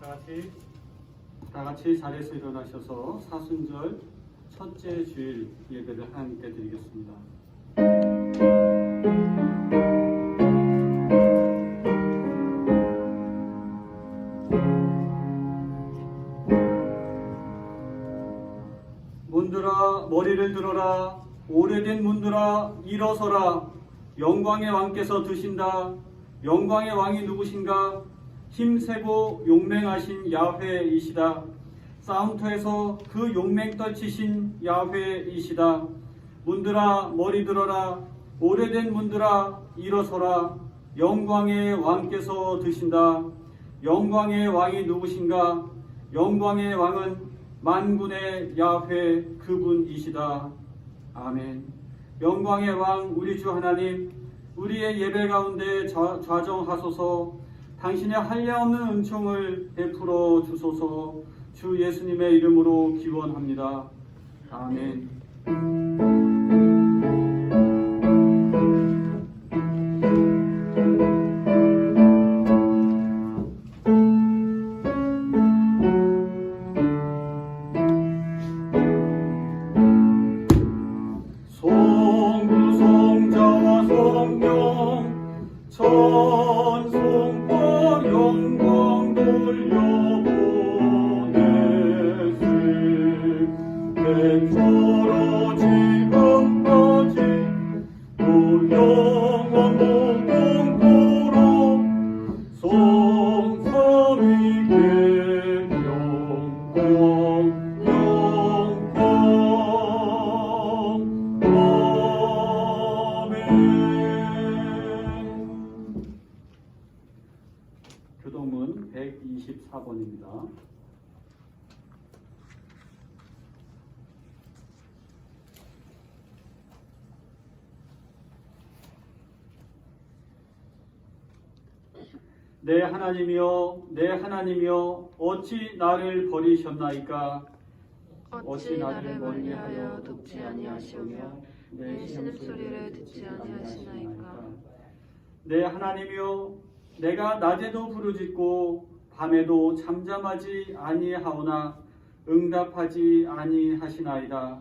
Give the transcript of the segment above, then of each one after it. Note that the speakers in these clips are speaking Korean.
다 같이 자리에서 일어나셔서 사순절 첫째 주일 예배를 하나님께 드리겠습니다. 문들아 머리를 들어라. 오래된 문들아 일어서라. 영광의 왕께서 드신다. 영광의 왕이 누구신가? 힘세고 용맹하신 야훼이시다. 싸움터에서 그 용맹 떨치신 야훼이시다. 문들아 머리 들어라. 오래된 문들아 일어서라. 영광의 왕께서 드신다. 영광의 왕이 누구신가? 영광의 왕은 만군의 야훼 그분이시다. 아멘. 영광의 왕 우리 주 하나님, 우리의 예배 가운데 좌정하소서. 당신의 한량없는 은총을 베풀어 주소서. 주 예수님의 이름으로 기원합니다. 아멘. 성부성자와 성령 찬송과 영광 돌려보내시 백처로 지금까지 또 영원 무궁토록 성삼위께 영광 교동문 124번입니다. 내 하나님이여, 내 하나님이여, 어찌 나를 버리셨나이까? 어찌 나를 멀리하여 돕지 아니하시오며 내 신음소리를 듣지 아니하시나이까? 내 하나님이여, 내가 낮에도 부르짖고 밤에도 잠잠하지 아니하오나 응답하지 아니하시나이다.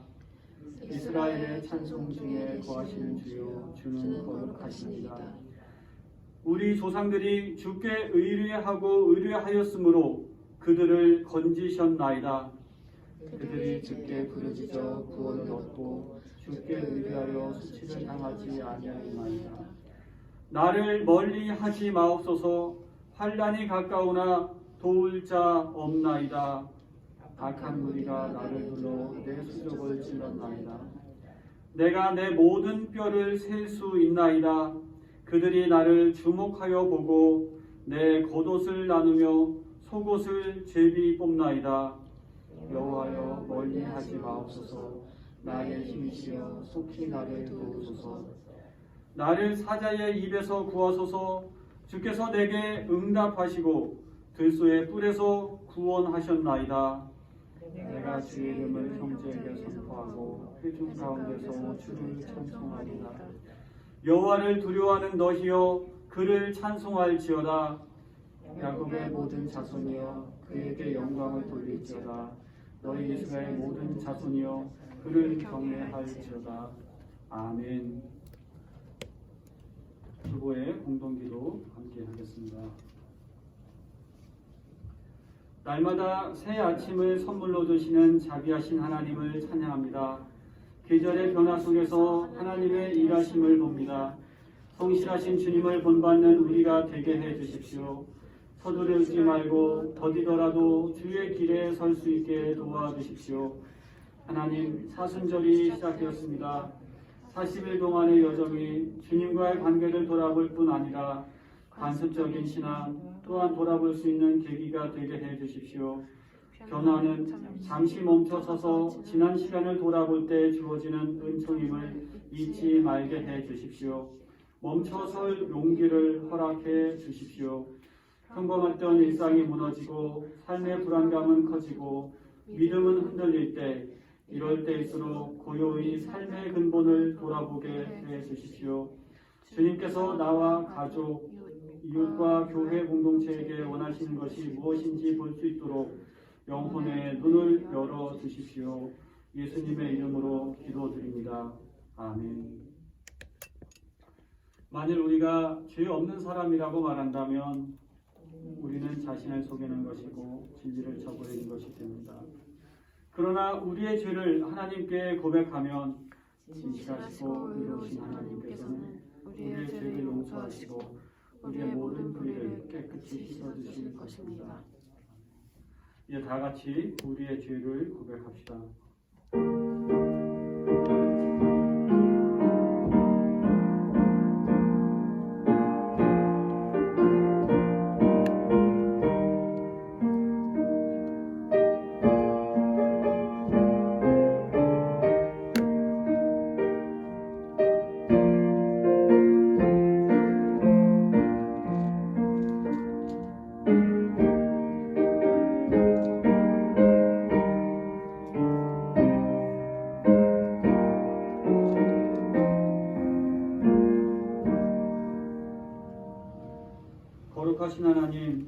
이스라엘의 찬송 중에 거하시는 주여, 주는 거룩하시니이다. 우리 조상들이 주께 의뢰하고 의뢰하였으므로 그들을 건지셨나이다. 그들이 주께 부르짖어 구원을 얻고 주께 의뢰하여 수치를 당하지 아니하였나이다. 나를 멀리하지 마옵소서. 환난이 가까우나 도울 자 없나이다. 악한 무리가 나를 불러 내 수족을 찔렀나이다. 내가 내 모든 뼈를 셀 수 있나이다. 그들이 나를 주목하여 보고 내 겉옷을 나누며 속옷을 제비 뽑나이다. 여호와여 멀리하지 마옵소서. 나의 힘이시여 속히 나를 도우소서. 나를 사자의 입에서 구하소서. 주께서 내게 응답하시고 들소의 뿔에서 구원하셨나이다. 내가 주의 이름을 형제에게 선포하고 회중 가운데서 주를 찬송하리라. 여호와를 두려워하는 너희여 그를 찬송할지어다. 야곱의 모든 자손이여 그에게 영광을 돌릴지어다. 너희 이스라엘 모든 자손이여 그를 경외할지어다. 아멘. 주보의 공동기도 함께 하겠습니다. 날마다 새 아침을 선물로 주시는 자비하신 하나님을 찬양합니다. 계절의 변화 속에서 하나님의 일하심을 봅니다. 성실하신 주님을 본받는 우리가 되게 해 주십시오. 서두르지 말고 더디더라도 주의 길에 설 수 있게 도와주십시오. 하나님, 사순절이 시작되었습니다. 40일 동안의 여정이 주님과의 관계를 돌아볼 뿐 아니라 관습적인 신앙 또한 돌아볼 수 있는 계기가 되게 해 주십시오. 변화는 잠시 멈춰서서 지난 시간을 돌아볼 때 주어지는 은총임을 잊지 말게 해 주십시오. 멈춰설 용기를 허락해 주십시오. 평범했던 일상이 무너지고 삶의 불안감은 커지고 믿음은 흔들릴 때, 이럴 때일수록 고요히 삶의 근본을 돌아보게 해 주십시오. 주님께서 나와 가족, 이웃과 교회 공동체에게 원하시는 것이 무엇인지 볼 수 있도록 영혼의 눈을 열어 주십시오. 예수님의 이름으로 기도드립니다. 아멘. 만일 우리가 죄 없는 사람이라고 말한다면 우리는 자신을 속이는 것이고 진리를 저버리는 것이 됩니다. 그러나 우리의 죄를 하나님께 고백하면 진실하시고 의로우신 하나님께서는 우리의 죄를 용서하시고 우리의 모든 불의를 깨끗이 씻어주실 것입니다. 이제 다 같이 우리의 죄를 고백합시다. 거룩하신 하나님,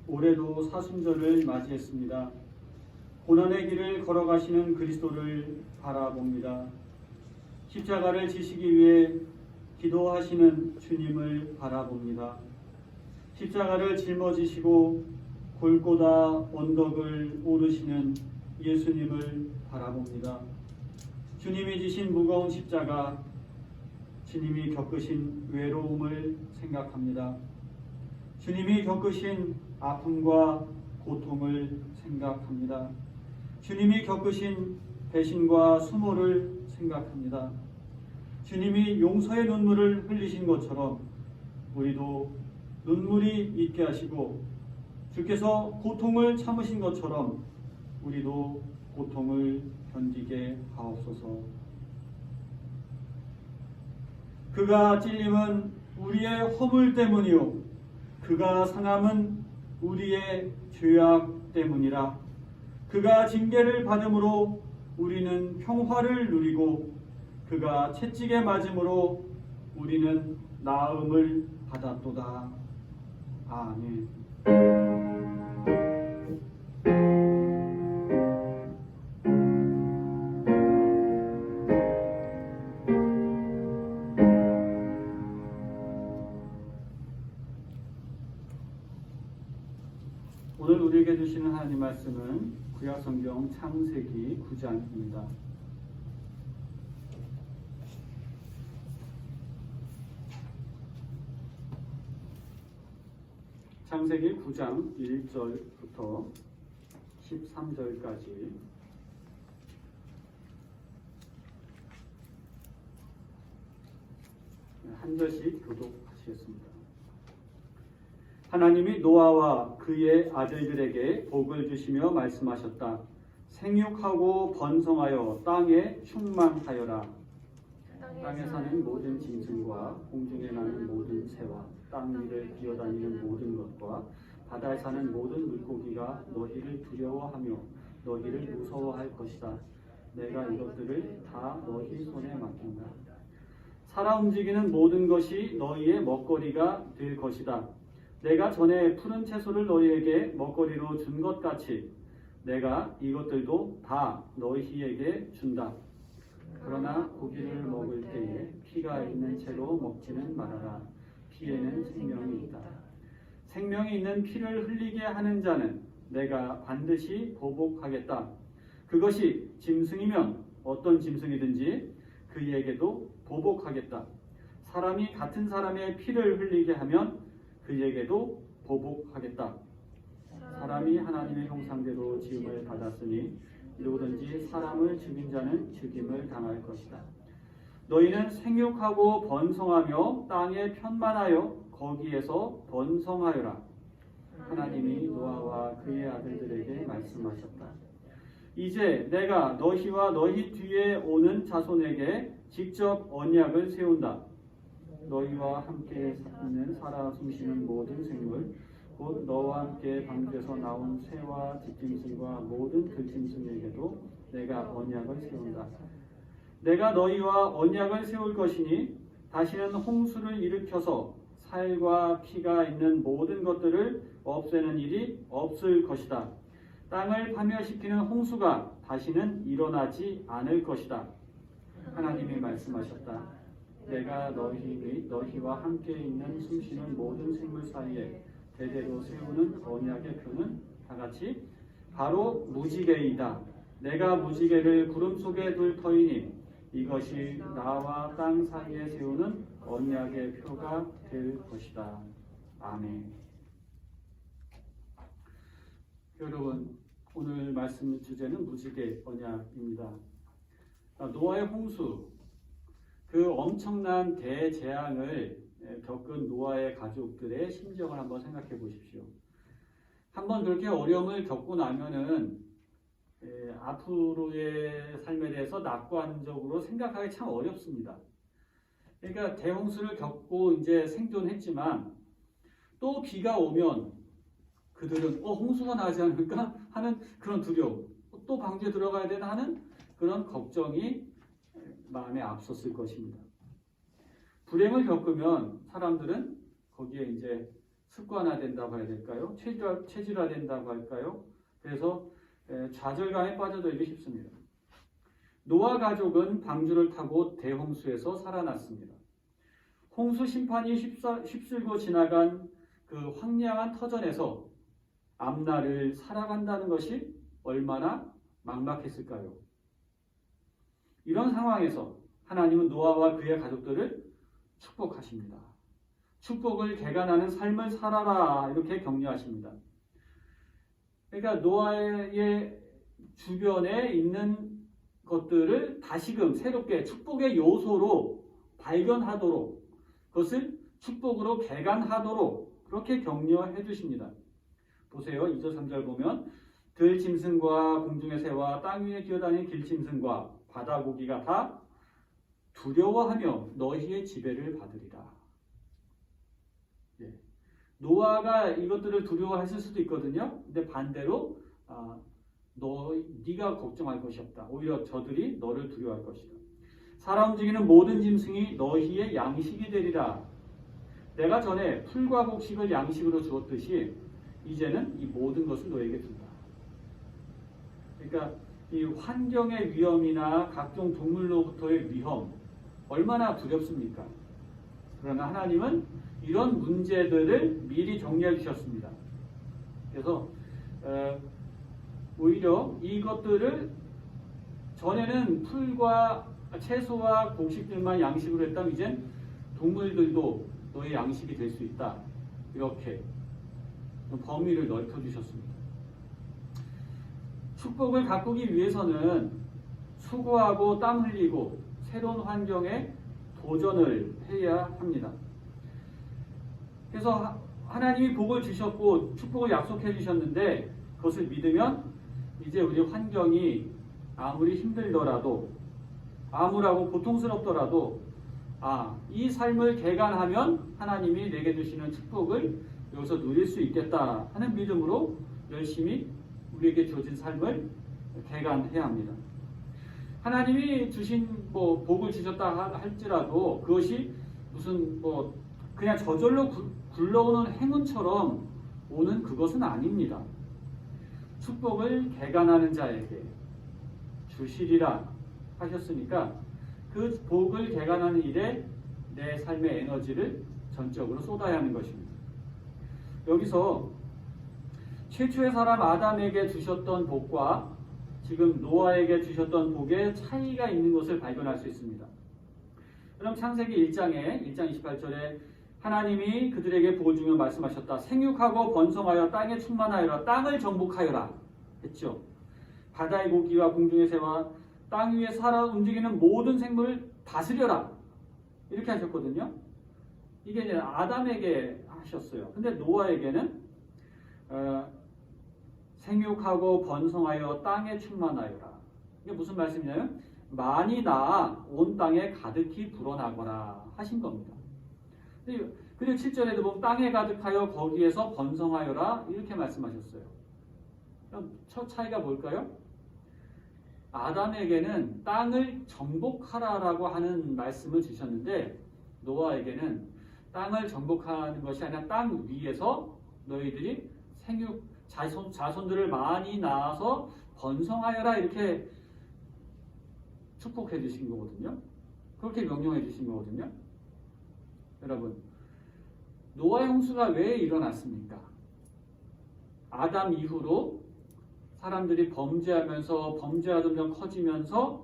올해도 사순절을 맞이했습니다. 고난의 길을 걸어가시는 그리스도를 바라봅니다. 십자가를 지시기 위해 기도하시는 주님을 바라봅니다. 십자가를 짊어지시고 골고다 언덕을 오르시는 예수님을 바라봅니다. 주님이 지신 무거운 십자가, 주님이 겪으신 외로움을 생각합니다. 주님이 겪으신 아픔과 고통을 생각합니다. 주님이 겪으신 배신과 수모를 생각합니다. 주님이 용서의 눈물을 흘리신 것처럼 우리도 눈물이 있게 하시고, 주께서 고통을 참으신 것처럼 우리도 고통을 견디게 하옵소서. 그가 찔림은 우리의 허물 때문이요 그가 상함은 우리의 죄악 때문이라. 그가 징계를 받음으로 우리는 평화를 누리고 그가 채찍에 맞음으로 우리는 나음을 받았도다. 아멘. 오늘 우리에게 주시는 하나님 말씀은 구약성경 창세기 9장입니다. 창세기 9장 1절부터 13절까지 한 절씩 교독하시겠습니다. 하나님이 노아와 그의 아들들에게 복을 주시며 말씀하셨다. 생육하고 번성하여 땅에 충만하여라. 땅에 사는 모든 짐승과 공중에 나는 모든 새와 땅 위를 기어다니는 모든 것과 바다에 사는 모든 물고기가 너희를 두려워하며 너희를 무서워할 것이다. 내가 이것들을 다 너희 손에 맡긴다. 살아 움직이는 모든 것이 너희의 먹거리가 될 것이다. 내가 전에 푸른 채소를 너희에게 먹거리로 준 것 같이 내가 이것들도 다 너희에게 준다. 그러나 고기를 먹을 때에 피가 있는 채로 먹지는 말아라. 피에는 생명이 있다. 생명이 있는 피를 흘리게 하는 자는 내가 반드시 보복하겠다. 그것이 짐승이면 어떤 짐승이든지 그에게도 보복하겠다. 사람이 같은 사람의 피를 흘리게 하면 그에게도 보복하겠다. 사람이 하나님의 형상대로 지음을 받았으니 누구든지 사람을 죽인 자는 죽임을 당할 것이다. 너희는 생육하고 번성하며 땅에 편만하여 거기에서 번성하여라. 하나님이 노아와 그의 아들들에게 말씀하셨다. 이제 내가 너희와 너희 뒤에 오는 자손에게 직접 언약을 세운다. 너희와 함께 있는 살아 숨쉬는 모든 생물, 곧 너와 함께 방주에서 나온 새와 집짐승과 모든 들짐승에게도 내가 언약을 세운다. 내가 너희와 언약을 세울 것이니 다시는 홍수를 일으켜서 살과 피가 있는 모든 것들을 없애는 일이 없을 것이다. 땅을 파멸시키는 홍수가 다시는 일어나지 않을 것이다. 하나님이 말씀하셨다. 내가 너희와 함께 있는 숨쉬는 모든 생물 사이에 대대로 세우는 언약의 표는 다 같이 바로 무지개이다. 내가 무지개를 구름 속에 둘 터이니 이것이 나와 땅 사이에 세우는 언약의 표가 될 것이다. 아멘. 여러분, 오늘 말씀 주제는 무지개 언약입니다. 노아의 홍수, 그 엄청난 대재앙을 겪은 노아의 가족들의 심정을 한번 생각해 보십시오. 한번 그렇게 어려움을 겪고 나면은 앞으로의 삶에 대해서 낙관적으로 생각하기 참 어렵습니다. 그러니까 대홍수를 겪고 이제 생존했지만 또 비가 오면 그들은 홍수가 나지 않을까 하는 그런 두려움, 또 방주에 들어가야 되나 하는 그런 걱정이 마음에 앞섰을 것입니다. 불행을 겪으면 사람들은 거기에 이제 습관화된다고 해야 될까요? 체질화된다고 할까요? 그래서 좌절감에 빠져들기 쉽습니다. 노아 가족은 방주를 타고 대홍수에서 살아났습니다. 홍수 심판이 휩쓸고 지나간 그 황량한 터전에서 앞날을 살아간다는 것이 얼마나 막막했을까요? 이런 상황에서 하나님은 노아와 그의 가족들을 축복하십니다. 축복을 개간하는 삶을 살아라 이렇게 격려하십니다. 그러니까 노아의 주변에 있는 것들을 다시금 새롭게 축복의 요소로 발견하도록 그것을 축복으로 개간하도록 그렇게 격려해 주십니다. 보세요. 2절 3절 보면 들짐승과 공중의 새와 땅 위에 기어다니는 길짐승과 바다 고기가 다 두려워하며 너희의 지배를 받으리라. 노아가 이것들을 두려워했을 수도 있거든요. 근데 반대로 네가 걱정할 것이 없다. 오히려 저들이 너를 두려워할 것이다. 살아 움직이는 모든 짐승이 너희의 양식이 되리라. 내가 전에 풀과 곡식을 양식으로 주었듯이 이제는 이 모든 것을 너에게 준다. 그러니까 이 환경의 위험이나 각종 동물로부터의 위험 얼마나 두렵습니까? 그러나 하나님은 이런 문제들을 미리 정리해 주셨습니다. 그래서 오히려 이것들을 전에는 풀과 채소와 곡식들만 양식으로 했다면 이젠 동물들도 너의 양식이 될 수 있다. 이렇게 범위를 넓혀 주셨습니다. 축복을 가꾸기 위해서는 수고하고 땀 흘리고 새로운 환경에 도전을 해야 합니다. 그래서 하나님이 복을 주셨고 축복을 약속해 주셨는데 그것을 믿으면 이제 우리 환경이 아무리 힘들더라도 암울하고 고통스럽더라도 이 삶을 개간하면 하나님이 내게 주시는 축복을 여기서 누릴 수 있겠다 하는 믿음으로 열심히 우리에게 주어진 삶을 개간해야 합니다. 하나님이 주신 복을 주셨다 할지라도 그것이 무슨 그냥 저절로 굴러오는 행운처럼 오는 그것은 아닙니다. 축복을 개간하는 자에게 주시리라 하셨으니까 그 복을 개간하는 일에 내 삶의 에너지를 전적으로 쏟아야 하는 것입니다. 여기서 최초의 사람 아담에게 주셨던 복과 지금 노아에게 주셨던 복에 차이가 있는 것을 발견할 수 있습니다. 그럼 창세기 1장 28절에 하나님이 그들에게 복을 주며 말씀하셨다. 생육하고 번성하여 땅에 충만하여라. 땅을 정복하여라 했죠. 바다의 고기와 공중의 새와 땅 위에 살아 움직이는 모든 생물을 다스려라 이렇게 하셨거든요. 이게 이제 아담에게 하셨어요. 근데 노아에게는 생육하고 번성하여 땅에 충만하여라. 이게 무슨 말씀이냐면 많이 낳아 온 땅에 가득히 불어나거라 하신 겁니다. 그리고 7절에도 보면 땅에 가득하여 거기에서 번성하여라 이렇게 말씀하셨어요. 그럼 첫 차이가 뭘까요? 아담에게는 땅을 정복하라라고 하는 말씀을 주셨는데 노아에게는 땅을 정복하는 것이 아니라 땅 위에서 너희들이 자손들을 많이 낳아서 번성하여라 이렇게 축복해 주신 거거든요. 그렇게 명령해 주신 거거든요. 여러분, 노아의 홍수가 왜 일어났습니까? 아담 이후로 사람들이 범죄하면서 범죄가 점점 커지면서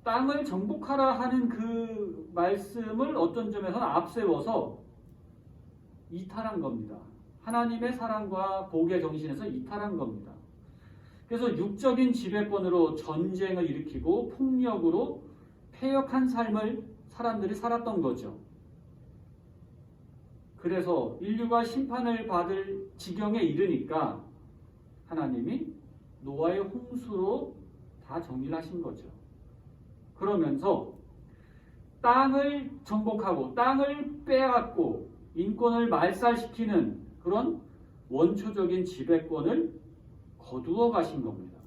땅을 정복하라 하는 그 말씀을 어떤 점에서는 앞세워서 이탈한 겁니다. 하나님의 사랑과 복의 정신에서 이탈한 겁니다. 그래서 육적인 지배권으로 전쟁을 일으키고 폭력으로 패역한 삶을 사람들이 살았던 거죠. 그래서 인류가 심판을 받을 지경에 이르니까 하나님이 노아의 홍수로 다 정리를 하신 거죠. 그러면서 땅을 정복하고 땅을 빼앗고 인권을 말살시키는 그런 원초적인 지배권을 거두어 가신 겁니다.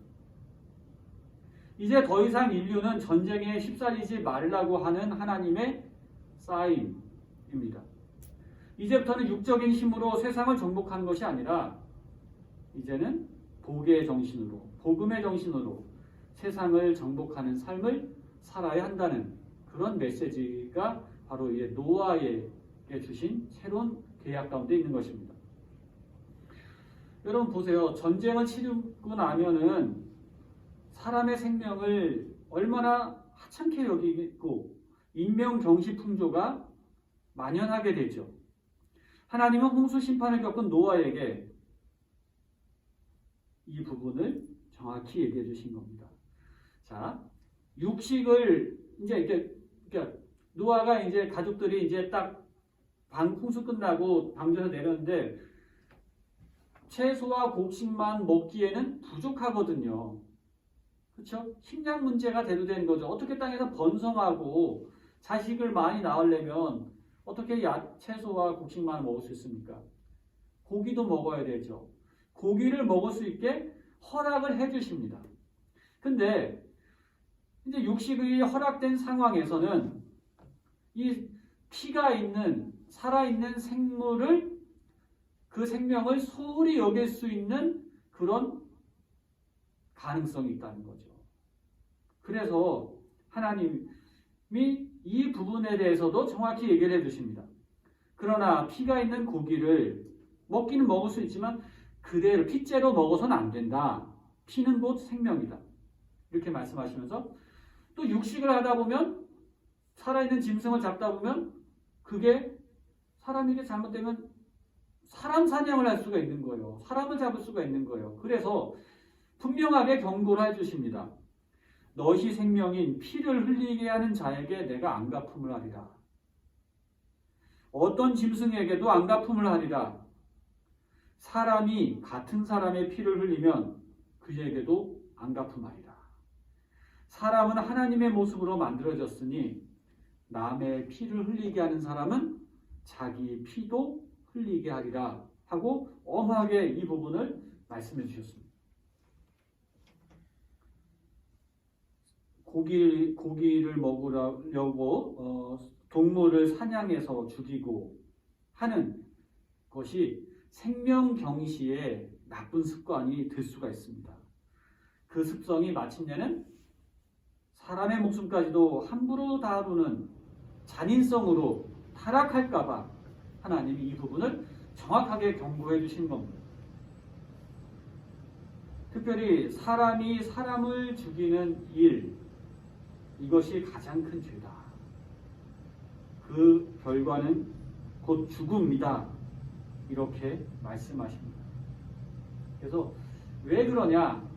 이제 더 이상 인류는 전쟁에 휩쓸리지 말라고 하는 하나님의 사인입니다. 이제부터는 육적인 힘으로 세상을 정복하는 것이 아니라 이제는 복의 정신으로, 복음의 정신으로 세상을 정복하는 삶을 살아야 한다는 그런 메시지가 바로 이 노아에게 주신 새로운 계약 가운데 있는 것입니다. 여러분 보세요. 전쟁을 치르고 나면은 사람의 생명을 얼마나 하찮게 여기고 인명경시 풍조가 만연하게 되죠. 하나님은 홍수 심판을 겪은 노아에게 이 부분을 정확히 얘기해 주신 겁니다. 자, 육식을 이제 이렇게 노아가 이제 가족들이 이제 딱 홍수 끝나고 방주에서 내렸는데 채소와 곡식만 먹기에는 부족하거든요. 그렇죠? 식량 문제가 대두된 거죠. 어떻게 땅에서 번성하고 자식을 많이 낳으려면 어떻게 채소와 곡식만 먹을 수 있습니까? 고기도 먹어야 되죠. 고기를 먹을 수 있게 허락을 해 주십니다. 근데 이제 육식이 허락된 상황에서는 이 피가 있는 살아있는 생물을 그 생명을 소홀히 여길 수 있는 그런 가능성이 있다는 거죠. 그래서 하나님이 이 부분에 대해서도 정확히 얘기를 해주십니다. 그러나 피가 있는 고기를 먹기는 먹을 수 있지만 그대로 피째로 먹어서는 안 된다. 피는 곧 생명이다. 이렇게 말씀하시면서 또 육식을 하다 보면 살아있는 짐승을 잡다 보면 그게 사람에게 잘못되면 사람 사냥을 할 수가 있는 거예요. 사람을 잡을 수가 있는 거예요. 그래서 분명하게 경고를 해주십니다. 너희 생명인 피를 흘리게 하는 자에게 내가 안갚음을 하리라. 어떤 짐승에게도 안갚음을 하리라. 사람이 같은 사람의 피를 흘리면 그에게도 안갚음하리라. 사람은 하나님의 모습으로 만들어졌으니 남의 피를 흘리게 하는 사람은 자기 피도 흘리게 하리라 하고 엄하게 이 부분을 말씀해 주셨습니다. 고기를 먹으려고 동물을 사냥해서 죽이고 하는 것이 생명경시의 나쁜 습관이 될 수가 있습니다. 그 습성이 마침내는 사람의 목숨까지도 함부로 다루는 잔인성으로 타락할까봐 하나님이 이 부분을 정확하게 경고해 주신 겁니다. 특별히 사람이 사람을 죽이는 일, 이것이 가장 큰 죄다. 그 결과는 곧 죽음이다. 이렇게 말씀하십니다. 그래서 왜 그러냐?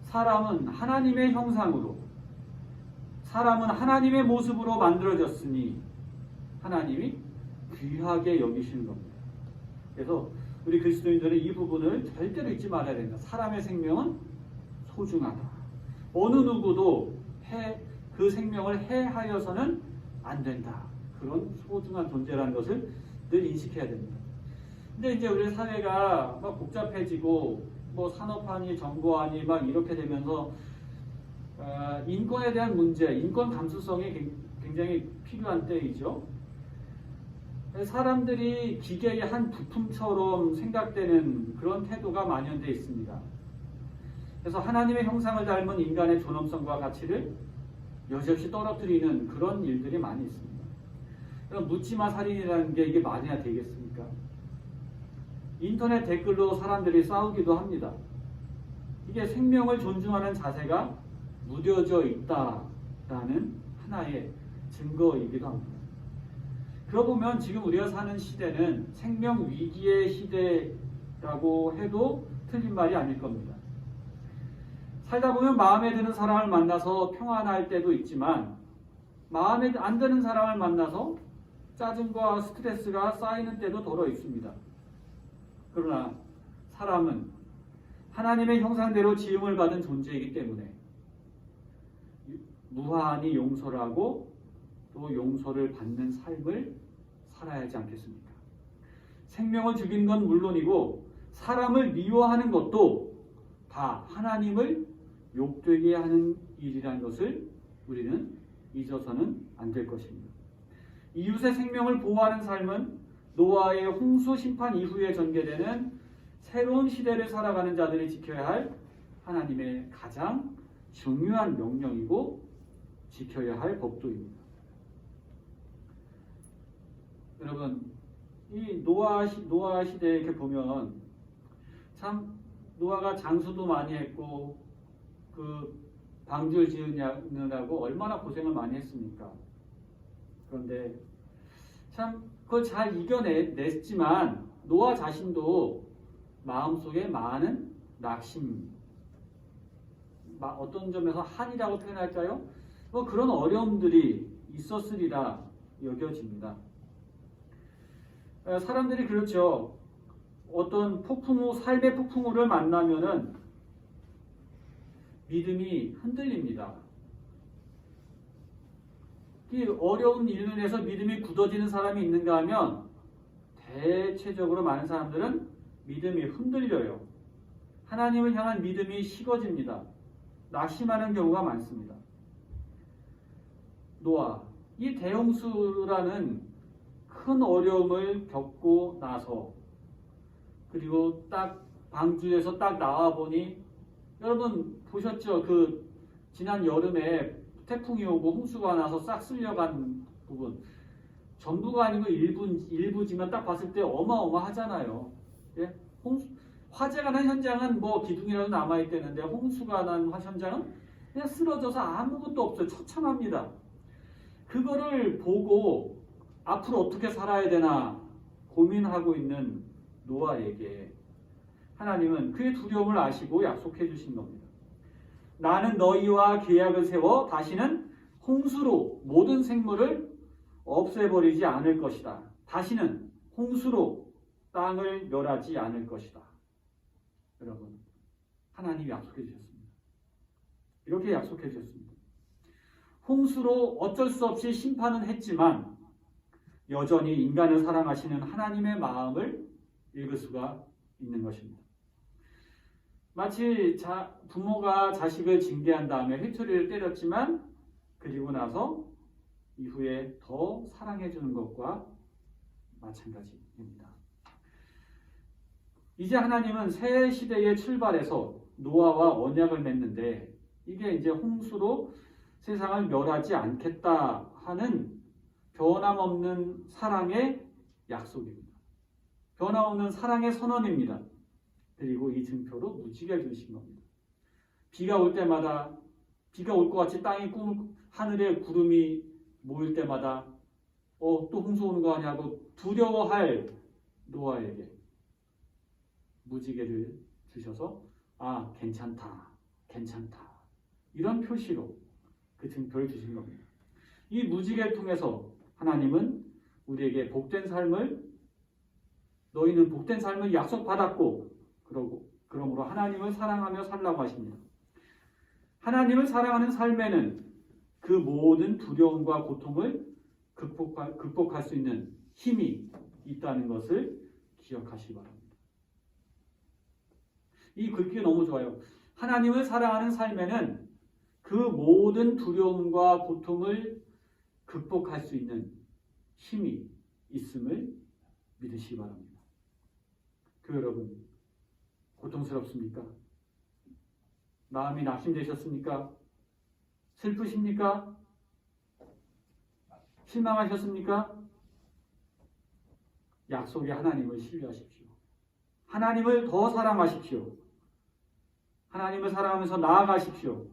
사람은 하나님의 형상으로, 사람은 하나님의 모습으로 만들어졌으니 하나님이 귀하게 여기시는 겁니다. 그래서 우리 그리스도인들은 이 부분을 절대로 잊지 말아야 된다. 사람의 생명은 소중하다. 어느 누구도 그 생명을 해하여서는 안 된다. 그런 소중한 존재라는 것을 늘 인식해야 됩니다. 근데 이제 우리 사회가 막 복잡해지고 뭐 산업화니 정보화니 막 이렇게 되면서 인권에 대한 문제, 인권 감수성이 굉장히 필요한 때이죠. 사람들이 기계의 한 부품처럼 생각되는 그런 태도가 만연되어 있습니다. 그래서 하나님의 형상을 닮은 인간의 존엄성과 가치를 여지없이 떨어뜨리는 그런 일들이 많이 있습니다. 그럼 묻지마 살인이라는 게 이게 말이나 되겠습니까? 인터넷 댓글로 사람들이 싸우기도 합니다. 이게 생명을 존중하는 자세가 무뎌져 있다라는 하나의 증거이기도 합니다. 그러고 보면 지금 우리가 사는 시대는 생명 위기의 시대라고 해도 틀린 말이 아닐 겁니다. 살다 보면 마음에 드는 사람을 만나서 평안할 때도 있지만 마음에 안 드는 사람을 만나서 짜증과 스트레스가 쌓이는 때도 더러 있습니다. 그러나 사람은 하나님의 형상대로 지음을 받은 존재이기 때문에 무한히 용서를 하고 또 용서를 받는 삶을 살아야 하지 않겠습니까? 생명을 죽이는 건 물론이고 사람을 미워하는 것도 다 하나님을 욕되게 하는 일이라는 것을 우리는 잊어서는 안 될 것입니다. 이웃의 생명을 보호하는 삶은 노아의 홍수 심판 이후에 전개되는 새로운 시대를 살아가는 자들이 지켜야 할 하나님의 가장 중요한 명령이고 지켜야 할 법도입니다. 여러분, 이 노아 시대에 이렇게 보면 참 노아가 장수도 많이 했고 그 방주를 지으느라고 얼마나 고생을 많이 했습니까? 그런데 참 그걸 잘 이겨냈지만 노아 자신도 마음속에 많은 낙심, 어떤 점에서 한이라고 표현할까요? 뭐 그런 어려움들이 있었으리라 여겨집니다. 사람들이 그렇죠. 어떤 삶의 폭풍우를 만나면은 믿음이 흔들립니다. 이 어려운 일로 인해서 믿음이 굳어지는 사람이 있는가 하면 대체적으로 많은 사람들은 믿음이 흔들려요. 하나님을 향한 믿음이 식어집니다. 낙심하는 경우가 많습니다. 노아, 이 대홍수라는 큰 어려움을 겪고 나서 그리고 딱 방주에서 딱 나와 보니 여러분 보셨죠? 그 지난 여름에 태풍이 오고 홍수가 나서 싹 쓸려간 부분 전부가 아니고 일부지만 딱 봤을 때 어마어마하잖아요. 예? 화재가 난 현장은 뭐 기둥이라도 남아있다는데 홍수가 난 현장은 그냥 쓰러져서 아무것도 없어요. 처참합니다. 그거를 보고 앞으로 어떻게 살아야 되나 고민하고 있는 노아에게 하나님은 그의 두려움을 아시고 약속해 주신 겁니다. 나는 너희와 계약을 세워 다시는 홍수로 모든 생물을 없애버리지 않을 것이다. 다시는 홍수로 땅을 멸하지 않을 것이다. 여러분, 하나님이 약속해 주셨습니다. 이렇게 약속해 주셨습니다. 홍수로 어쩔 수 없이 심판은 했지만 여전히 인간을 사랑하시는 하나님의 마음을 읽을 수가 있는 것입니다. 마치 부모가 자식을 징계한 다음에 회초리를 때렸지만 그리고 나서 이후에 더 사랑해 주는 것과 마찬가지입니다. 이제 하나님은 새 시대에 출발해서 노아와 언약을 맺는데 이게 이제 홍수로 세상을 멸하지 않겠다 하는 변함없는 사랑의 약속입니다. 변함없는 사랑의 선언입니다. 그리고 이 증표로 무지개를 주신 겁니다. 비가 올 때마다 비가 올 것 같이 하늘에 구름이 모일 때마다 또 홍수 오는 거 아니냐고 두려워할 노아에게 무지개를 주셔서 괜찮다 이런 표시로 그 증표를 주신 겁니다. 이 무지개를 통해서 하나님은 우리에게 너희는 복된 삶을 약속받았고 그러므로 하나님을 사랑하며 살라고 하십니다. 하나님을 사랑하는 삶에는 그 모든 두려움과 고통을 극복할 수 있는 힘이 있다는 것을 기억하시기 바랍니다. 이 글귀가 너무 좋아요. 하나님을 사랑하는 삶에는 그 모든 두려움과 고통을 극복할 수 있는 힘이 있음을 믿으시기 바랍니다. 교회 여러분, 고통스럽습니까? 마음이 낙심되셨습니까? 슬프십니까? 실망하셨습니까? 약속의 하나님을 신뢰하십시오. 하나님을 더 사랑하십시오. 하나님을 사랑하면서 나아가십시오.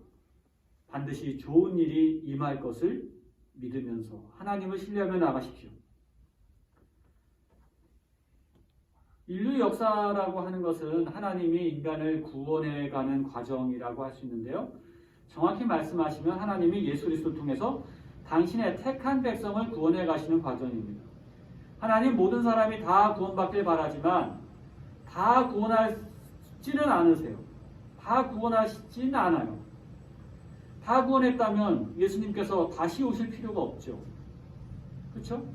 반드시 좋은 일이 임할 것을 믿으면서 하나님을 신뢰하며 나아가십시오. 인류 역사라고 하는 것은 하나님이 인간을 구원해가는 과정이라고 할 수 있는데요. 정확히 말씀하시면 하나님이 예수 그리스도를 통해서 당신의 택한 백성을 구원해 가시는 과정입니다. 하나님 모든 사람이 다 구원받길 바라지만 다 구원하지는 않으세요. 다 구원하시지는 않아요. 다 구원했다면 예수님께서 다시 오실 필요가 없죠. 그렇죠?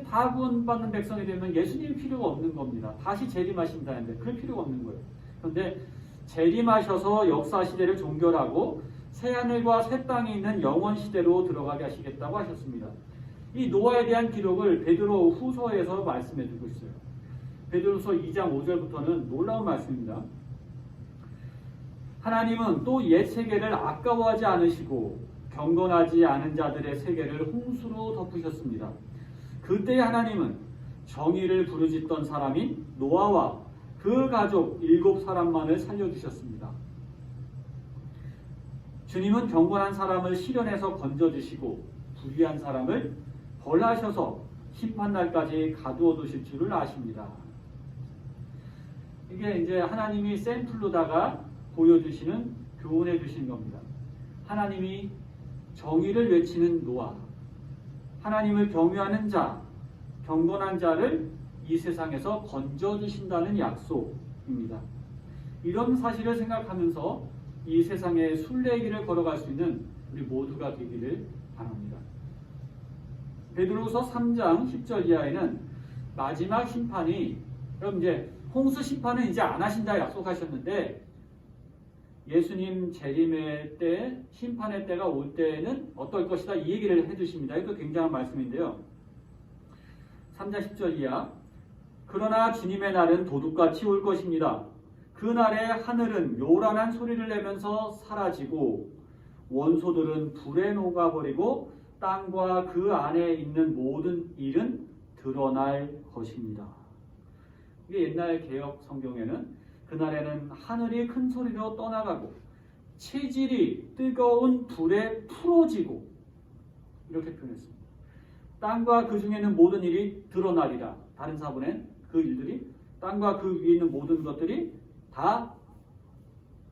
다 구원받는 백성이 되면 예수님이 필요가 없는 겁니다. 다시 재림하신다는데 그럴 필요가 없는 거예요. 그런데 재림하셔서 역사 시대를 종결하고 새하늘과 새 땅이 있는 영원 시대로 들어가게 하시겠다고 하셨습니다. 이 노아에 대한 기록을 베드로 후서에서 말씀해 주고 있어요. 베드로서 2장 5절부터는 놀라운 말씀입니다. 하나님은 또 옛 세계를 아까워하지 않으시고 경건하지 않은 자들의 세계를 홍수로 덮으셨습니다. 그때 하나님은 정의를 부르짖던 사람인 노아와 그 가족 7사람만을 살려주셨습니다. 주님은 경건한 사람을 시련에서 건져주시고 불의한 사람을 벌하셔서 심판날까지 가두어 두실 줄을 아십니다. 이게 이제 하나님이 샘플로다가 보여주시는, 교훈해 주시는 겁니다. 하나님이 정의를 외치는 노아, 하나님을 경외하는 자, 경건한 자를 이 세상에서 건져주신다는 약속입니다. 이런 사실을 생각하면서 이 세상의 순례길을 걸어갈 수 있는 우리 모두가 되기를 바랍니다. 베드로서 3장 10절 이하에는 마지막 심판이, 여러분 이제 홍수 심판은 이제 안 하신다 약속하셨는데 예수님 재림의 때, 심판의 때가 올 때에는 어떨 것이다 이 얘기를 해주십니다. 이것도 굉장한 말씀인데요. 3장 10절 이하, 그러나 주님의 날은 도둑같이 올 것입니다. 그 날에 하늘은 요란한 소리를 내면서 사라지고 원소들은 불에 녹아버리고 땅과 그 안에 있는 모든 일은 드러날 것입니다. 이게 옛날 개역 성경에는 그날에는 하늘이 큰 소리로 떠나가고 체질이 뜨거운 불에 풀어지고 이렇게 표현했습니다. 땅과 그 중에 있는 모든 일이 드러나리라. 다른 사본엔 그 일들이 땅과 그 위에 있는 모든 것들이 다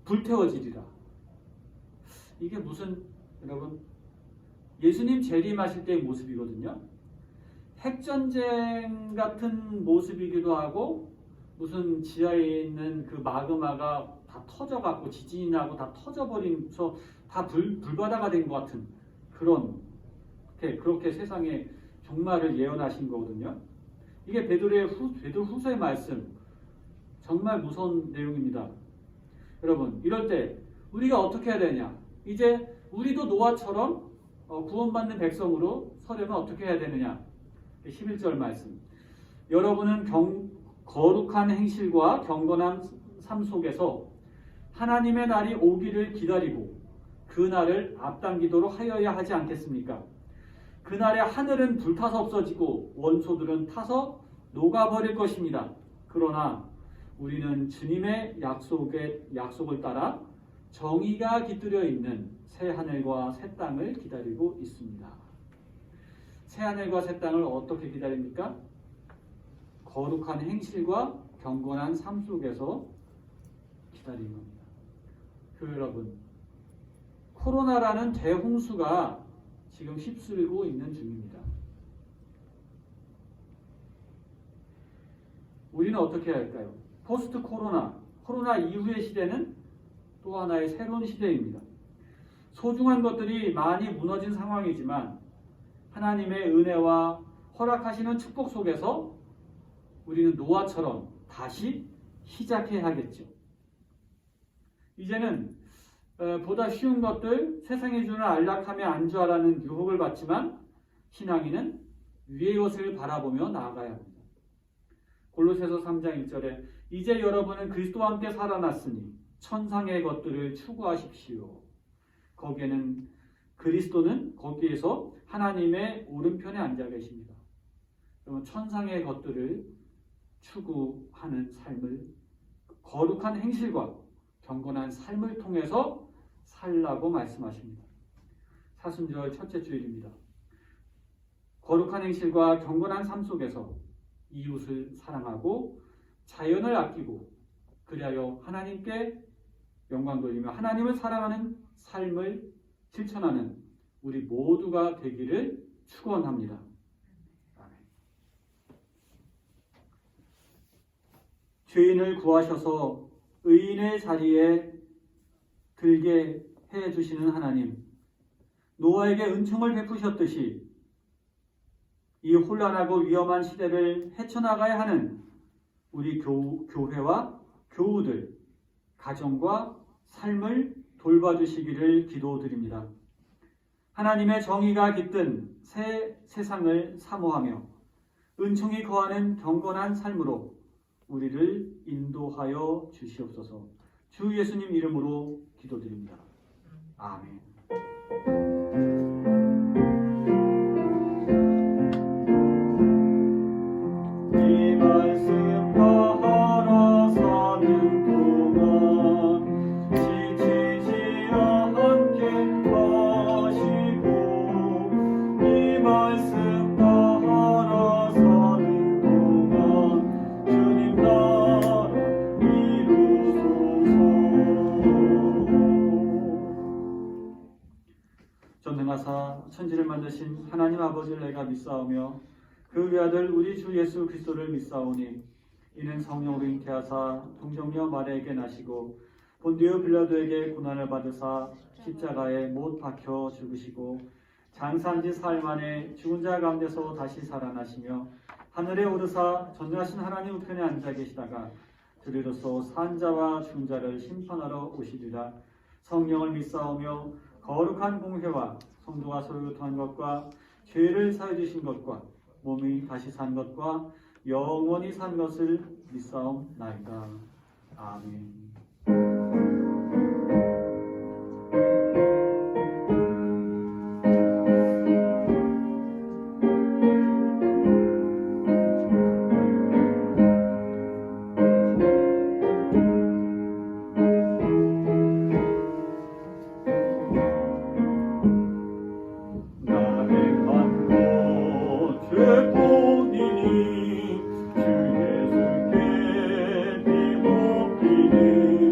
불태워지리라. 이게 무슨, 여러분, 예수님 재림하실 때의 모습이거든요. 핵전쟁 같은 모습이기도 하고 무슨 지하에 있는 그 마그마가 다 터져갖고 지진이 나고 다 터져버리면서 다 불바다가 된 것 같은 그렇게 세상의 종말을 예언하신 거거든요. 이게 베드로 후서의 말씀, 정말 무서운 내용입니다. 여러분, 이럴 때 우리가 어떻게 해야 되냐? 이제 우리도 노아처럼 구원받는 백성으로 서려면 어떻게 해야 되느냐? 11절 말씀. 여러분은 거룩한 행실과 경건한 삶 속에서 하나님의 날이 오기를 기다리고 그 날을 앞당기도록 하여야 하지 않겠습니까? 그 날에 하늘은 불타서 없어지고 원소들은 타서 녹아버릴 것입니다. 그러나 우리는 주님의 약속을 따라 정의가 깃들여 있는 새 하늘과 새 땅을 기다리고 있습니다. 새 하늘과 새 땅을 어떻게 기다립니까? 거룩한 행실과 경건한 삶 속에서 기다리는 겁니다. 여러분, 코로나라는 대홍수가 지금 휩쓸고 있는 중입니다. 우리는 어떻게 해야 할까요? 포스트 코로나 이후의 시대는 또 하나의 새로운 시대입니다. 소중한 것들이 많이 무너진 상황이지만 하나님의 은혜와 허락하시는 축복 속에서 우리는 노아처럼 다시 시작해야 하겠죠. 이제는 보다 쉬운 것들, 세상이 주는 안락함에 안주하라는 유혹을 받지만 신앙인은 위의 것을 바라보며 나아가야 합니다. 골로새서 3장 1절에 이제 여러분은 그리스도와 함께 살아났으니 천상의 것들을 추구하십시오. 거기에는 그리스도는 거기에서 하나님의 오른편에 앉아 계십니다. 여러분, 천상의 것들을 추구하는 삶을, 거룩한 행실과 경건한 삶을 통해서 살라고 말씀하십니다. 사순절 첫째 주일입니다. 거룩한 행실과 경건한 삶 속에서 이웃을 사랑하고 자연을 아끼고 그리하여 하나님께 영광 돌리며 하나님을 사랑하는 삶을 실천하는 우리 모두가 되기를 축원합니다. 아멘. 죄인을 구하셔서 의인의 자리에 들게 해주시는 하나님, 노아에게 은총을 베푸셨듯이 이 혼란하고 위험한 시대를 헤쳐나가야 하는 우리 교회와 교우들, 가정과 삶을 돌봐주시기를 기도드립니다. 하나님의 정의가 깃든 새 세상을 사모하며 은총이 거하는 경건한 삶으로 우리를 인도하여 주시옵소서. 주 예수님 이름으로 기도드립니다. 아멘. 이 말씀 따라 사는 동안 지치지 않게 하시고 이 말씀 따라 사는 동안 주님 나라 이루소서. 전능하사 천지를 만드신 하나님 아버지를 내가 믿사오며 그 외아들 우리 주 예수 그리스도를 믿사오니 이는 성령으로 잉태하사 동정녀 마리아에게 나시고 본디오 빌라도에게 고난을 받으사 십자가에 못 박혀 죽으시고 장사한지 사흘 만에 죽은 자 가운데서 다시 살아나시며 하늘에 오르사 전능하신 하나님 우편에 앉아 계시다가 들으로서 산 자와 죽은 자를 심판하러 오시리라. 성령을 믿사오며 거룩한 공회와 성도가 서로 교통한 것과 죄를 사해 주신 것과 몸이 다시 산 것과 영원히 산 것을 믿사옵나이다. 아멘. 주 예수께 비옵리니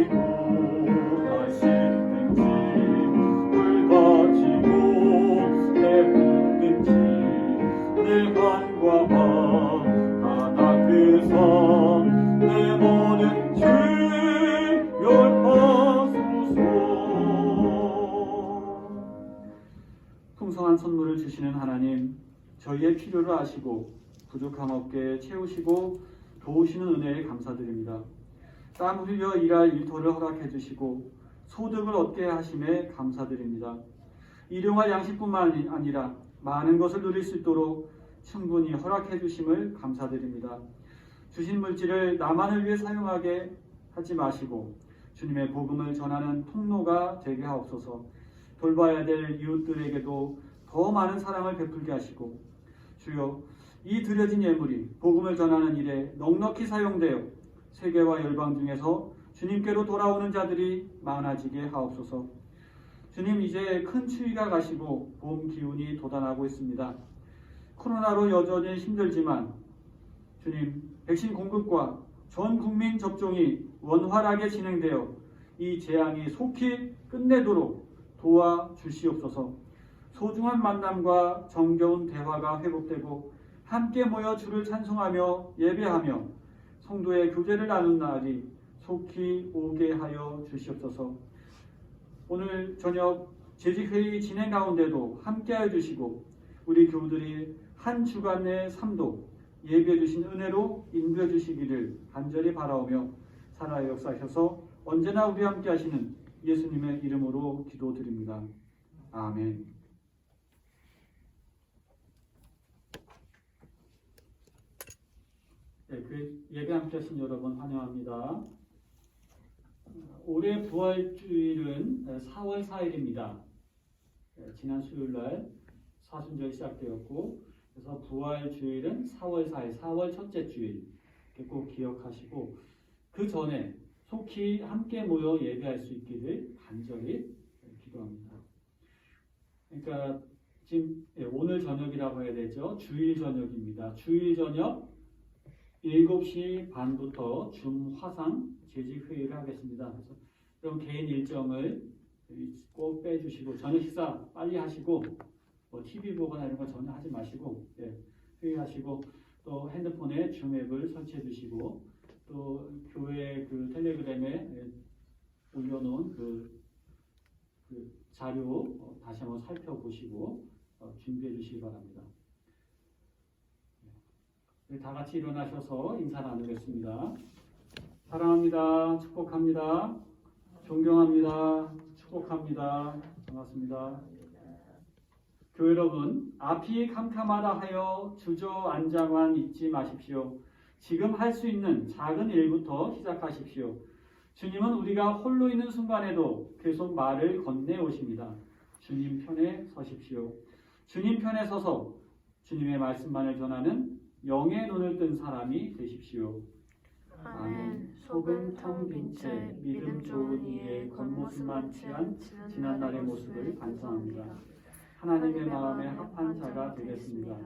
구하시든지 물 가지고 배부든지 내 간과 바 바다 그서 내 모든 죄 멸하소서. 풍성한 선물을 주시는 하나님, 저희의 필요를 아시고 부족함 없게 채우시고 도우시는 은혜에 감사드립니다. 땀 흘려 일할 일터를 허락해 주시고 소득을 얻게 하심에 감사드립니다. 일용할 양식뿐만 아니라 많은 것을 누릴 수 있도록 충분히 허락해 주심을 감사드립니다. 주신 물질을 나만을 위해 사용하게 하지 마시고 주님의 복음을 전하는 통로가 되게 하옵소서. 돌봐야 될 이웃들에게도 더 많은 사랑을 베풀게 하시고 주여, 이 드려진 예물이 복음을 전하는 일에 넉넉히 사용되어 세계와 열방 중에서 주님께로 돌아오는 자들이 많아지게 하옵소서. 주님, 이제 큰 추위가 가시고 봄 기운이 돋아나고 있습니다. 코로나로 여전히 힘들지만 주님, 백신 공급과 전 국민 접종이 원활하게 진행되어 이 재앙이 속히 끝내도록 도와주시옵소서. 소중한 만남과 정겨운 대화가 회복되고 함께 모여 주를 찬송하며 예배하며 성도의 교제를 나눈 날이 속히 오게 하여 주시옵소서. 오늘 저녁 재직회의 진행 가운데도 함께하여 주시고 우리 교우들이 한 주간의 삶도 예비해 주신 은혜로 인도해 주시기를 간절히 바라오며 살아의 역사하셔서 언제나 우리 함께 하시는 예수님의 이름으로 기도드립니다. 아멘. 네, 그 예배 함께 하신 여러분 환영합니다. 올해 부활주일은 4월 4일입니다. 지난 수요일날 사순절이 시작되었고, 그래서 부활주일은 4월 4일, 4월 첫째 주일 꼭 기억하시고 그 전에 속히 함께 모여 예배할 수 있기를 간절히 기도합니다. 그러니까 지금 오늘 저녁이라고 해야 되죠. 주일 저녁입니다. 주일 저녁 7시 반부터 줌 화상 재직회의를 하겠습니다. 그래서 그럼 개인 일정을 꼭 빼주시고 저녁 식사 빨리 하시고 TV 보거나 이런 거 전혀 하지 마시고 회의하시고 또 핸드폰에 줌 앱을 설치해 주시고 또 교회 그 텔레그램에 올려놓은 그 자료 다시 한번 살펴보시고 준비해 주시기 바랍니다. 다 같이 일어나셔서 인사 나누겠습니다. 사랑합니다. 축복합니다. 존경합니다. 축복합니다. 반갑습니다. 교회 여러분, 앞이 캄캄하다 하여 주저앉아만 있지 마십시오. 지금 할 수 있는 작은 일부터 시작하십시오. 주님은 우리가 홀로 있는 순간에도 계속 말을 건네오십니다. 주님 편에 서십시오. 주님 편에 서서 주님의 말씀만을 전하는 영의 눈을 뜬 사람이 되십시오. 아멘. 속은 텅 빈 채 믿음 좋은 이의 겉모습만 취한 지난날의 모습을 반성합니다. 하나님의 마음에 합한 자가 되겠습니다.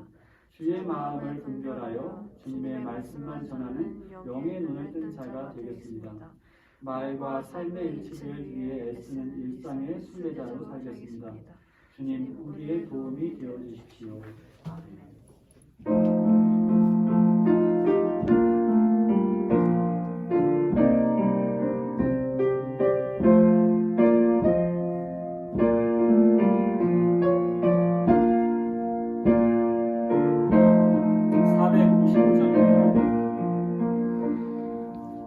주의 마음을 분별하여 주님의 말씀만 전하는 영의 눈을 뜬 자가 되겠습니다. 말과 삶의 일치를 위해 애쓰는 일상의 순례자로 살겠습니다. 주님, 우리의 도움이 되어 주십시오.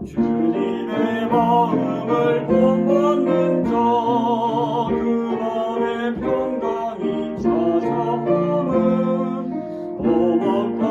주님의 마음을 본받는 자, 그 마음에 평강이 찾아오는 오목한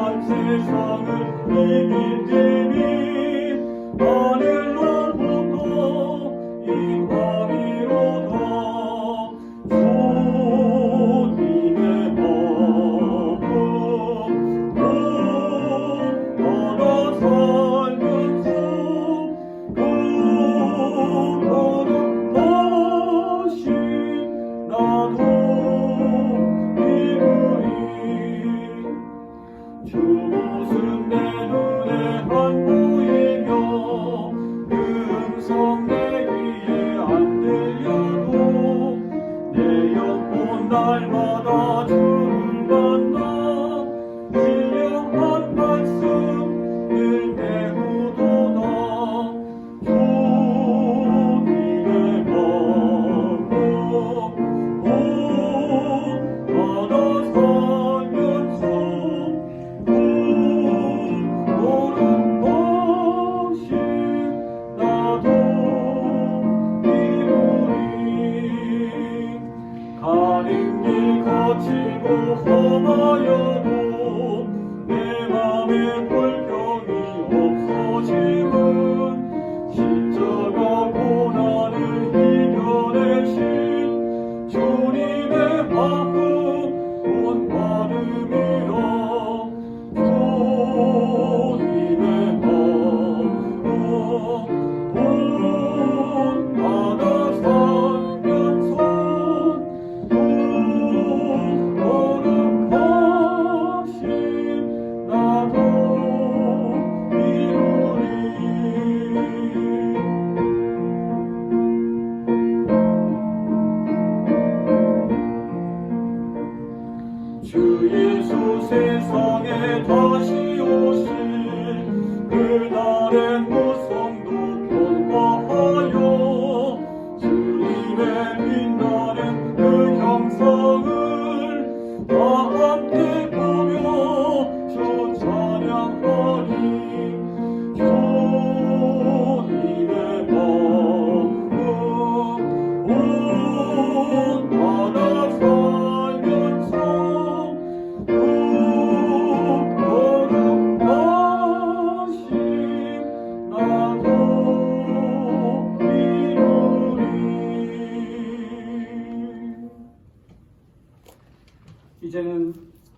이제는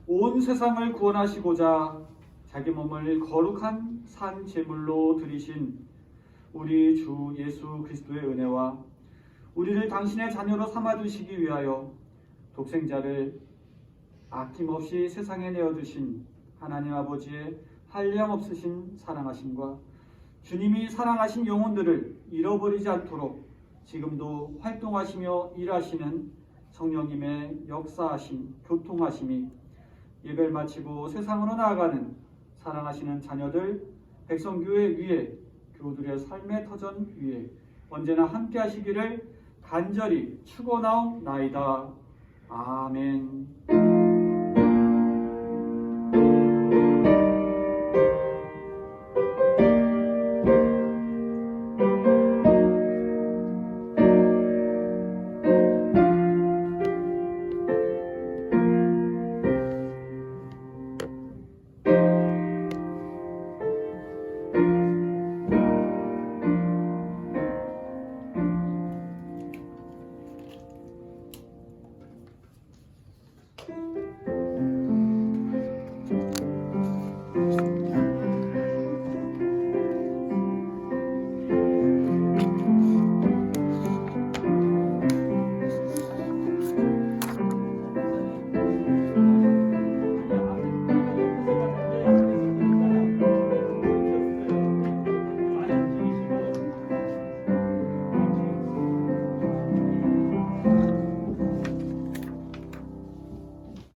온 세상을 구원하시고자 자기 몸을 거룩한 산 제물로 드리신 우리 주 예수 그리스도의 은혜와 우리를 당신의 자녀로 삼아두시기 위하여 독생자를 아낌없이 세상에 내어주신 하나님 아버지의 한량없으신 사랑하심과 주님이 사랑하신 영혼들을 잃어버리지 않도록 지금도 활동하시며 일하시는 성령님의 역사하심, 교통하심이 예배를 마치고 세상으로 나아가는 사랑하시는 자녀들, 백성교회 위에, 교우들의 삶의 터전 위에 언제나 함께 하시기를 간절히 축원하옵나이다. 아멘.